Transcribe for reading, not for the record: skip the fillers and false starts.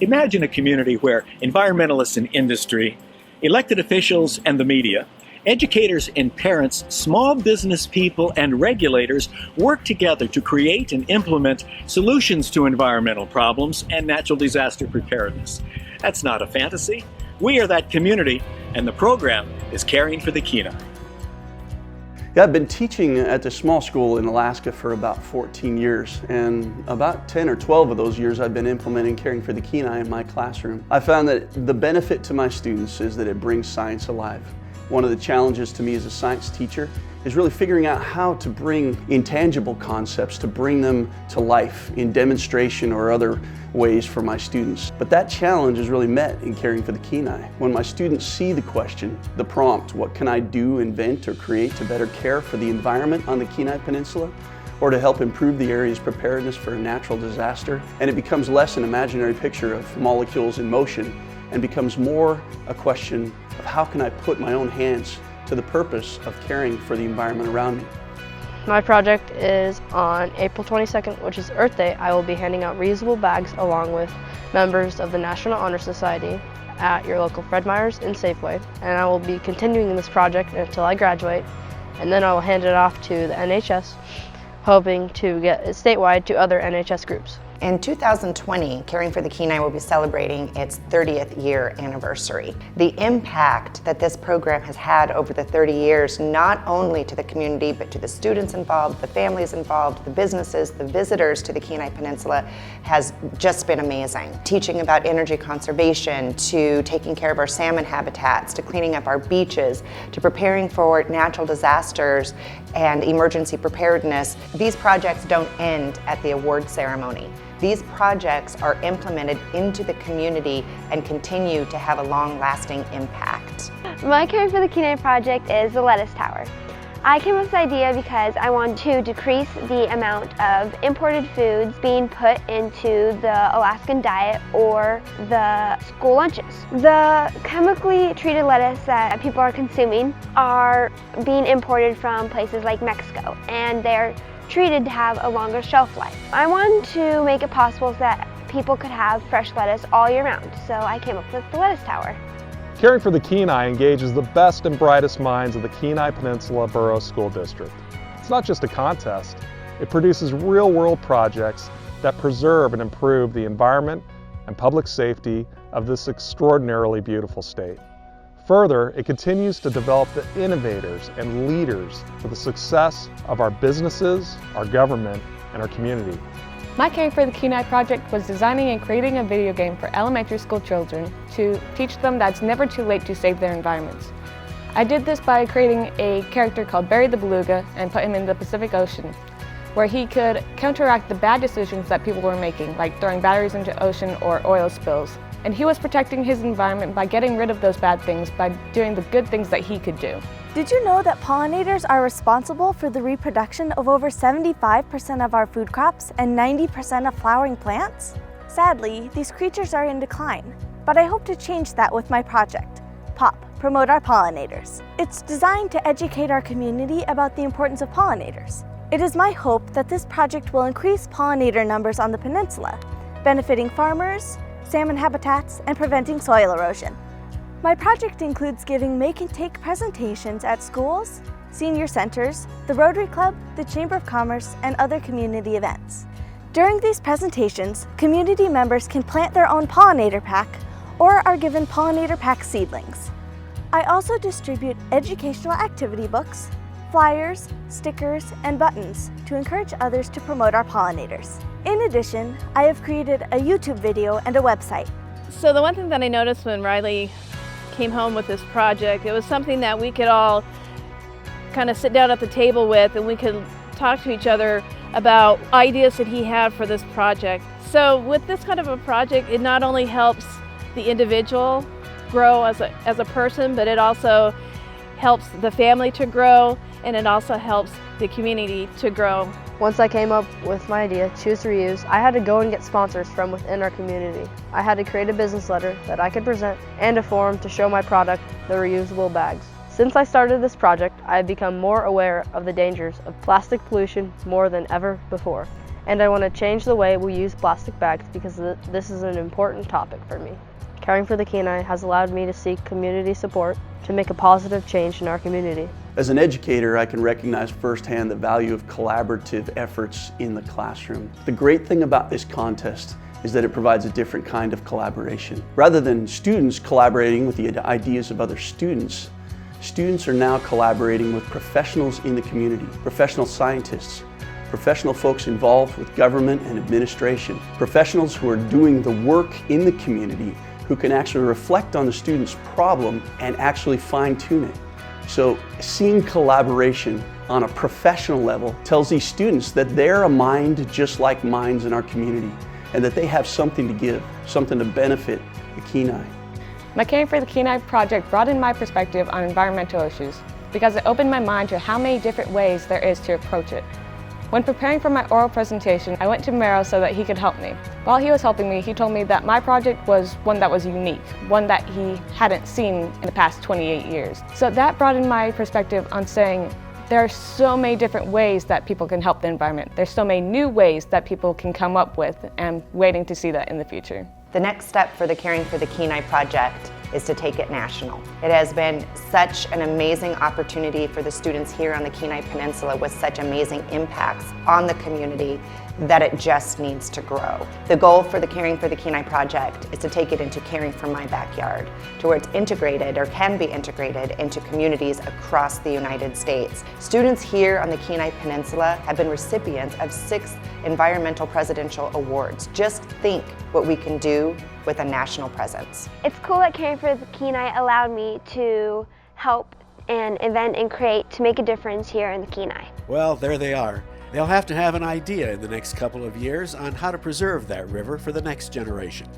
Imagine a community where environmentalists in industry, elected officials and the media, educators and parents, small business people and regulators work together to create and implement solutions to environmental problems and natural disaster preparedness. That's not a fantasy. We are that community, and the program is Caring for the Kenai. Yeah, I've been teaching at this small school in Alaska for about 14 years, and about 10 or 12 of those years I've been implementing Caring for the Kenai in my classroom. I found that the benefit to my students is that it brings science alive. One of the challenges to me as a science teacher is really figuring out how to bring intangible concepts, to bring them to life in demonstration or other ways for my students. But that challenge is really met in Caring for the Kenai. When my students see the question, the prompt, what can I do, invent, or create to better care for the environment on the Kenai Peninsula, or to help improve the area's preparedness for a natural disaster, and it becomes less an imaginary picture of molecules in motion and becomes more a question of how can I put my own hands to the purpose of caring for the environment around me. My project is on April 22nd, which is Earth Day. I will be handing out reusable bags along with members of the National Honor Society at your local Fred Meyer's and Safeway. And I will be continuing this project until I graduate, and then I will hand it off to the NHS, hoping to get it statewide to other NHS groups. In 2020, Caring for the Kenai will be celebrating its 30th year anniversary. The impact that this program has had over the 30 years, not only to the community, but to the students involved, the families involved, the businesses, the visitors to the Kenai Peninsula, has just been amazing. Teaching about energy conservation, to taking care of our salmon habitats, to cleaning up our beaches, to preparing for natural disasters and emergency preparedness. These projects don't end at the award ceremony. These projects are implemented into the community and continue to have a long-lasting impact. My Caring for the Kenai project is the lettuce tower. I came up with this idea because I want to decrease the amount of imported foods being put into the Alaskan diet or the school lunches. The chemically treated lettuce that people are consuming are being imported from places like Mexico, and they're treated to have a longer shelf life. I wanted to make it possible so that people could have fresh lettuce all year round, so I came up with the lettuce tower. Caring for the Kenai engages the best and brightest minds of the Kenai Peninsula Borough School District. It's not just a contest, it produces real-world projects that preserve and improve the environment and public safety of this extraordinarily beautiful state. Further, it continues to develop the innovators and leaders for the success of our businesses, our government, and our community. My Caring for the Kenai project was designing and creating a video game for elementary school children to teach them that it's never too late to save their environments. I did this by creating a character called Barry the Beluga and put him in the Pacific Ocean, where he could counteract the bad decisions that people were making, like throwing batteries into ocean or oil spills. And he was protecting his environment by getting rid of those bad things, by doing the good things that he could do. Did you know that pollinators are responsible for the reproduction of over 75% of our food crops and 90% of flowering plants? Sadly, these creatures are in decline, but I hope to change that with my project, POP, Promote Our Pollinators. It's designed to educate our community about the importance of pollinators. It is my hope that this project will increase pollinator numbers on the peninsula, benefiting farmers, salmon habitats, and preventing soil erosion. My project includes giving make-and-take presentations at schools, senior centers, the Rotary Club, the Chamber of Commerce, and other community events. During these presentations, community members can plant their own pollinator pack or are given pollinator pack seedlings. I also distribute educational activity books, flyers, stickers, and buttons to encourage others to promote our pollinators. In addition, I have created a YouTube video and a website. So the one thing that I noticed when Riley came home with this project, it was something that we could all kind of sit down at the table with, and we could talk to each other about ideas that he had for this project. So with this kind of a project, it not only helps the individual grow as a person, but it also helps the family to grow, and it also helps the community to grow. Once I came up with my idea, Choose to Reuse, I had to go and get sponsors from within our community. I had to create a business letter that I could present and a forum to show my product, the reusable bags. Since I started this project, I have become more aware of the dangers of plastic pollution more than ever before. And I want to change the way we use plastic bags because this is an important topic for me. Caring for the Kenai has allowed me to seek community support to make a positive change in our community. As an educator, I can recognize firsthand the value of collaborative efforts in the classroom. The great thing about this contest is that it provides a different kind of collaboration. Rather than students collaborating with the ideas of other students, students are now collaborating with professionals in the community, professional scientists, professional folks involved with government and administration, professionals who are doing the work in the community who can actually reflect on the student's problem and actually fine-tune it. So seeing collaboration on a professional level tells these students that they're a mind just like minds in our community and that they have something to give, something to benefit the Kenai. My Caring for the Kenai project broadened my perspective on environmental issues because it opened my mind to how many different ways there is to approach it. When preparing for my oral presentation, I went to Merrill so that he could help me. While he was helping me, he told me that my project was one that was unique, one that he hadn't seen in the past 28 years. So that broadened my perspective on saying there are so many different ways that people can help the environment. There's so many new ways that people can come up with, and waiting to see that in the future. The next step for the Caring for the Kenai project is to take it national. It has been such an amazing opportunity for the students here on the Kenai Peninsula with such amazing impacts on the community that it just needs to grow. The goal for the Caring for the Kenai project is to take it into Caring for My Backyard, to where it's integrated or can be integrated into communities across the United States. Students here on the Kenai Peninsula have been recipients of 6 environmental presidential awards. Just think what we can do with a national presence. It's cool that Caring for the Kenai allowed me to help and invent and create to make a difference here in the Kenai. Well, there they are. They'll have to have an idea in the next couple of years on how to preserve that river for the next generation.